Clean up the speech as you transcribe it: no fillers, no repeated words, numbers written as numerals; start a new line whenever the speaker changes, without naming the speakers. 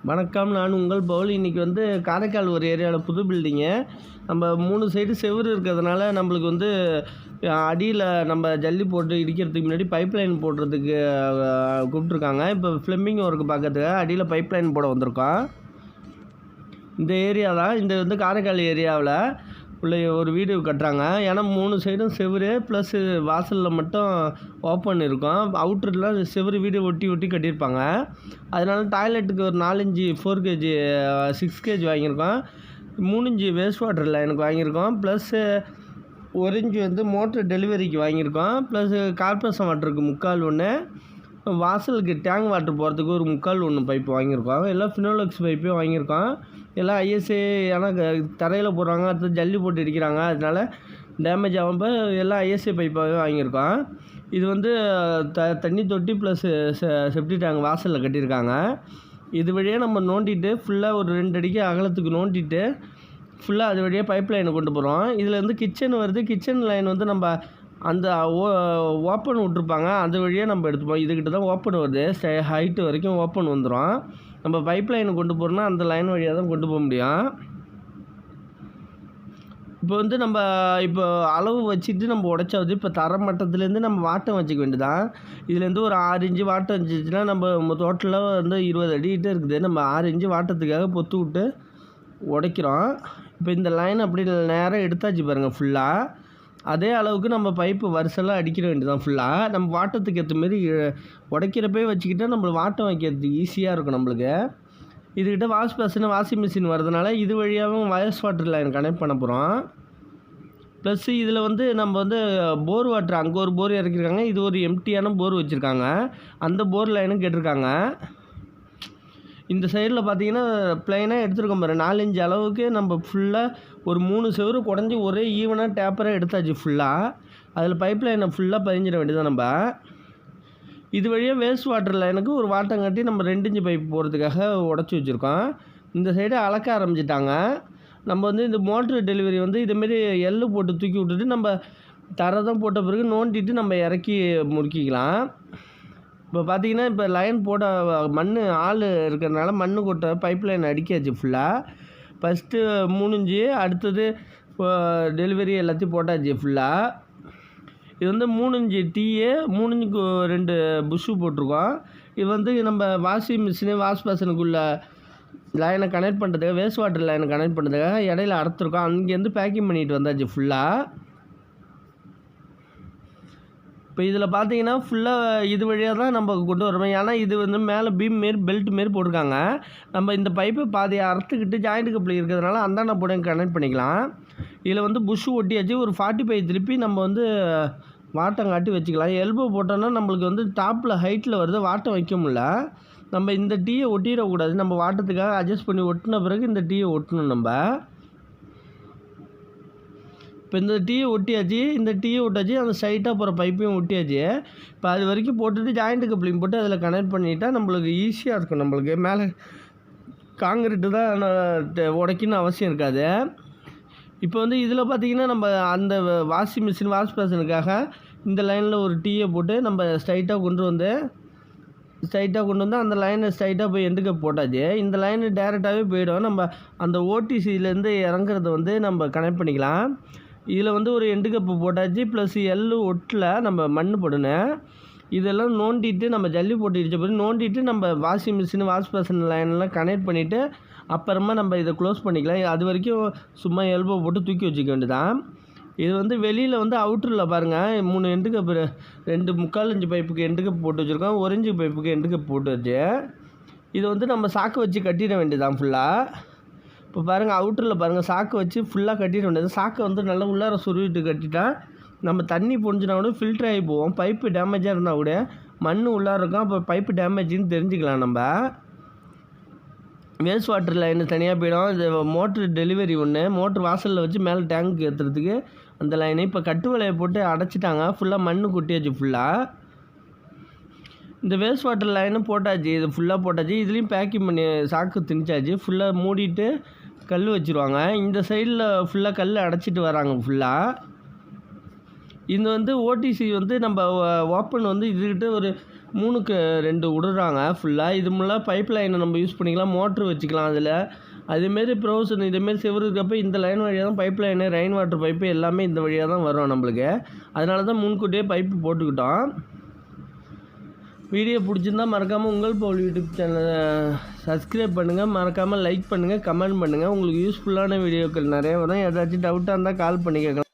வணக்கம், நான் உங்கள் பவுல். இன்றைக்கி வந்து காரைக்கால் ஒரு ஏரியாவில் புது பில்டிங்கு. நம்ம 3 சைடு செவுரு இருக்கிறதுனால நம்மளுக்கு வந்து அடியில் நம்ம ஜல்லி போட்டு இடிக்கிறதுக்கு முன்னாடி பைப் லைன் போடுறதுக்கு கூப்பிட்ருக்காங்க. இப்போ ஃப்ளம்பிங் ஒர்க்கு பார்க்கறதுக்காக அடியில் பைப் லைன் போட வந்திருக்கோம். இந்த ஏரியா தான், இந்த வந்து காரைக்கால் ஏரியாவில் உள்ள ஒரு வீடு கட்டுறாங்க. ஏன்னா 3 சைடும் செவுரு ப்ளஸ் வாசலில் மட்டும் ஓப்பன் இருக்கும். அவுட்டரில் செவுரு வீடு ஒட்டி கட்டியிருப்பாங்க. அதனால டாய்லெட்டுக்கு ஒரு 4 இன்ச்சு 4 கேஜி 6 கேஜி வாங்கியிருக்கோம். 3 இன்ச்சு வேஸ்ட் வாட்டர் லைனுக்கு வாங்கியிருக்கோம். ப்ளஸ்ஸு 1 இன்ச்சு வந்து மோட்ரு டெலிவரிக்கு வாங்கியிருக்கோம். ப்ளஸ்ஸு கார்பரேஷன் வாட்டருக்கு 3/4 ஒன்று, வாசலுக்கு டேங்க் வாட்டர் போகிறதுக்கு ஒரு 3/4 ஒன்று பைப்பு வாங்கியிருக்கோம். எல்லாம் ஃபினோலக்ஸ் பைப்பே வாங்கியிருக்கோம். எல்லாம் ஐஎஸ்ஏ, ஏன்னா தரையில் போடுறாங்க, அடுத்து ஜல்லி போட்டு அடிக்கிறாங்க, அதனால டேமேஜ் ஆகும்போது எல்லாம் ஐஎஸ்ஏ பைப்பாகவே வாங்கியிருக்கோம். இது வந்து தண்ணி தொட்டி ப்ளஸ் செப்டி டேங்க் வாசலில் கட்டியிருக்காங்க. இது வழியாக நம்ம நோண்டிட்டு ஃபுல்லாக ஒரு 2 அடிக்கு அகலத்துக்கு நோண்டிட்டு ஃபுல்லாக அது வழியாக பைப் லைனை கொண்டு போகிறோம். இதில் வந்து கிச்சன் வருது. கிச்சன் லைன் வந்து நம்ம அந்த ஓப்பன் விட்ருப்பாங்க, அது வழியாக நம்ம எடுத்துப்போம். இதுக்கிட்ட தான் ஓப்பன் வருது, ஹைட்டு வரைக்கும் ஓப்பன் வந்துடும். நம்ம பைப் லைனை கொண்டு போகிறோம்னா அந்த லைன் வழியாக தான் கொண்டு போக முடியும். இப்போ வந்து நம்ம அளவு வச்சுட்டு நம்ம உடைச்சாவது இப்போ தர மட்டத்துலேருந்து நம்ம வாட்டம் வச்சுக்க வேண்டியதான். இதுலேருந்து ஒரு 6 இன்ச்சு வாட்டம் வந்துச்சுன்னா நம்ம டோட்டலாக வந்து 20 அடிக்கிட்டே இருக்குது. நம்ம 6 இன்ச்சு வாட்டத்துக்காக பொத்து விட்டு உடைக்கிறோம். இப்போ இந்த லைன் அப்படி நேராக எடுத்தாச்சு பாருங்கள். ஃபுல்லாக அதே அளவுக்கு நம்ம பைப்பு வரிசெல்லாம் அடிக்கிற வேண்டியதான். ஃபுல்லாக நம்ம வாட்டத்துக்கு ஏற்ற மாரி உடைக்கிறப்பே வச்சுக்கிட்டால் நம்ம வாட்டம் வைக்கிறதுக்கு ஈஸியாக இருக்கும் நம்மளுக்கு. இதுக்கிட்ட வாஷிங் மிஷின் வரதுனால இது வழியாகவும் வேஸ்ட் வாட்டர் லைன் கனெக்ட் பண்ண போகிறோம். ப்ளஸ் இதில் வந்து நம்ம வந்து போர் வாட்டர், அங்கே ஒரு போர் இறக்கிருக்காங்க, இது ஒரு எம்டியான போர் வச்சுருக்காங்க. அந்த போர் லைனும் கேட்டிருக்காங்க. இந்த சைடில் பார்த்தீங்கன்னா ப்ளைனாக எடுத்துருக்கோம் பாரு, 4 இன்ச்சு அளவுக்கு நம்ம ஃபுல்லாக ஒரு 3 செவரு குடஞ்சி ஒரே ஈவனாக டேப்பராக எடுத்தாச்சு ஃபுல்லாக. அதில் பைப் லைனை ஃபுல்லாக பதிஞ்சிட வேண்டியதான். நம்ம இது வழியாக வேஸ்ட் வாட்டர் லைனுக்கு ஒரு வாட்டம் கட்டி நம்ம 2 இன்ச்சு பைப் போகிறதுக்காக உடச்சி வச்சுருக்கோம். இந்த சைடு அளக்க ஆரம்பிச்சிட்டாங்க. நம்ம வந்து இந்த மோட்ரு டெலிவரி வந்து இதுமாரி எள்ளு போட்டு தூக்கி விட்டுட்டு நம்ம தரதான் போட்ட பிறகு நோண்டிட்டு நம்ம இறக்கி முறுக்கிக்கலாம். இப்போ பார்த்தீங்கன்னா இப்போ லைன் போட மண் ஆள் இருக்கிறதுனால மண் கொட்ட பைப் லைன் அடிக்காச்சு ஃபுல்லாக. ஃபஸ்ட்டு 3 இன்ச்சு, அடுத்தது டெலிவரி எல்லாத்தையும் போட்டாச்சு ஃபுல்லாக. இது வந்து 3 இன்ச்சு டீயே, 3 இன்ச்சுக்கு 2 புஷ்ஷு போட்டிருக்கோம். இது வந்து நம்ம வாஷிங் மிஷினு வாஷ் பேஷனுக்குள்ள லைனை கனெக்ட் பண்ணுறதுக்காக, வேஸ்ட் வாட்டர் லைனை கனெக்ட் பண்ணுறதுக்காக இடையில அறுத்துருக்கோம். அங்கேருந்து பேக்கிங் பண்ணிட்டு வந்தாச்சு ஃபுல்லாக. இப்போ இதில் பார்த்தீங்கன்னா ஃபுல்லாக இது வழியாக தான் நம்ம கொண்டு வரோம். ஏன்னா இது வந்து மேலே பீம் மாரி பெல்ட் மாரி போட்டிருக்காங்க. நம்ம இந்த பைப்பை பாதியை அறுத்துக்கிட்டு ஜாயிண்ட் கப்பில் இருக்கிறதுனால அந்தாண்ட போட கனெக்ட் பண்ணிக்கலாம். இதில் வந்து புஷ்ஷு ஒட்டியாச்சு. ஒரு 45 திருப்பி நம்ம வந்து வாட்டம் காட்டி வச்சுக்கலாம். எல்போ போட்டோன்னா நம்மளுக்கு வந்து டாப்பில் ஹைட்டில் வருது, வாட்டம் வைக்க முடியல. நம்ம இந்த டீயை ஒட்டிடக்கூடாது. நம்ம வாட்டத்துக்காக அட்ஜஸ்ட் பண்ணி ஒட்டின பிறகு இந்த டீயை ஒட்டணும். நம்ம இப்போ இந்த டீயை ஒட்டியாச்சு, அந்த சைட்டாக போகிற பைப்பையும் ஒட்டியாச்சு. இப்போ அது வரைக்கும் போட்டுட்டு ஜாயிண்ட் கப்ளிங் போட்டு அதில் கனெக்ட் பண்ணிட்டால் நம்மளுக்கு ஈஸியாக இருக்கும். நம்மளுக்கு மேலே காங்கிரீட்டு தான் உடைக்கணும்னு அவசியம் இருக்காது. இப்போ வந்து இதில் பார்த்திங்கன்னா நம்ம அந்த வாஷிங் மிஷின் வாஷ் பேஷனுக்காக இந்த லைனில் ஒரு டீயை போட்டு நம்ம ஸ்ட்ரைட்டாக கொண்டு வந்து அந்த லைனை ஸ்ட்ரைட்டாக போய் எண்டு கப் போட்டாச்சு. இந்த லைனு டேரெக்டாகவே போயிடும். நம்ம அந்த ஓடிசியிலேருந்து இறங்குறத வந்து நம்ம கனெக்ட் பண்ணிக்கலாம். இதில் வந்து ஒரு எண்டு கப்பு போட்டாச்சு. ப்ளஸ் எள்ளு ஒட்டில் நம்ம மண் போடணும். இதெல்லாம் நோண்டிட்டு நம்ம ஜல்லி போட்டு இடிச்ச பிறகு நோண்டிட்டு நம்ம வாஷிங் மிஷின் வாஷ் பேஷன் லைனெல்லாம் கனெக்ட் பண்ணிவிட்டு அப்புறமா நம்ம இதை க்ளோஸ் பண்ணிக்கலாம். அது வரைக்கும் சும்மா எல்போ போட்டு தூக்கி வச்சுக்க வேண்டியதான். இது வந்து வெளியில் வந்து அவுட்டரில் பாருங்கள் 3 எண்டு கப்பு, 2 3/4 இன்ச்சு பைப்புக்கு எண்டு கப் போட்டு வச்சுருக்கோம். 1 இன்ச்சு பைப்புக்கு எண்டு கப் போட்டு வச்சு இது வந்து நம்ம சாக்கு வச்சு கட்டிட வேண்டியதான் ஃபுல்லாக. இப்போ பாருங்கள் அவுட்டரில் பாருங்கள் சாக்கு வச்சு ஃபுல்லாக கட்டிட வேண்டியது. சாக்கை வந்து நல்லா உள்ளார சுருவிட்டு கட்டிட்டா நம்ம தண்ணி பொழிஞ்சினா கூட ஃபில்டர் ஆகி போவோம். பைப்பு டேமேஜாக இருந்தால் கூட மண் உள்ளார இருக்கும், அப்போ பைப்பு டேமேஜின்னு தெரிஞ்சுக்கலாம். நம்ம வேஸ்ட் வாட்டர் லைனு தனியாக போயிடும். இது மோட்ரு டெலிவரி ஒன்று, மோட்ரு வாசலில் வச்சு மேலே டேங்க்கு ஏற்றுறதுக்கு அந்த லைனு. இப்போ கட்டு வலையை போட்டு அடைச்சிட்டாங்க. ஃபுல்லாக மண் கொட்டியாச்சு ஃபுல்லாக. இந்த வேஸ்ட் வாட்டர் லைனும் போட்டாச்சு, இது ஃபுல்லாக போட்டாச்சு. இதுலேயும் பேக்கிங் பண்ணி சாக்கு திணிச்சாச்சு. ஃபுல்லாக மூடிட்டு கல் வச்சுருவாங்க. இந்த சைடில் ஃபுல்லாக கல் அடைச்சிட்டு வராங்க ஃபுல்லாக. இது வந்து ஓடிசி வந்து நம்ம ஓப்பன் வந்து இதுக்கிட்ட ஒரு 3க்கு 2 விடுறாங்க ஃபுல்லாக. இது முன்னாடி பைப் லைனை நம்ம யூஸ் பண்ணிக்கலாம், மோட்ரு வச்சுக்கலாம் அதில். அதேமாரி ப்ரொவிஷன் இதேமாரி செவரு இருக்கப்போ இந்த லைன் வழியாக தான் pipe line, rain water pipe எல்லாமே இந்த வழியாக தான் வரும் நம்மளுக்கு. அதனால தான் முன்கூட்டியே பைப்பு போட்டுக்கிட்டோம். வீடியோ பிடிச்சிருந்தா மறக்காமல் உங்கள் பவுல் யூடியூப் சேனலை சப்ஸ்கிரைப் பண்ணுங்கள், மறக்காமல் லைக் பண்ணுங்கள், கமெண்ட் பண்ணுங்கள். உங்களுக்கு யூஸ்ஃபுல்லான வீடியோக்கள் நிறைய வரும். ஏதாச்சும் டவுட்டாக இருந்தால் கால் பண்ணி கேட்கலாம்.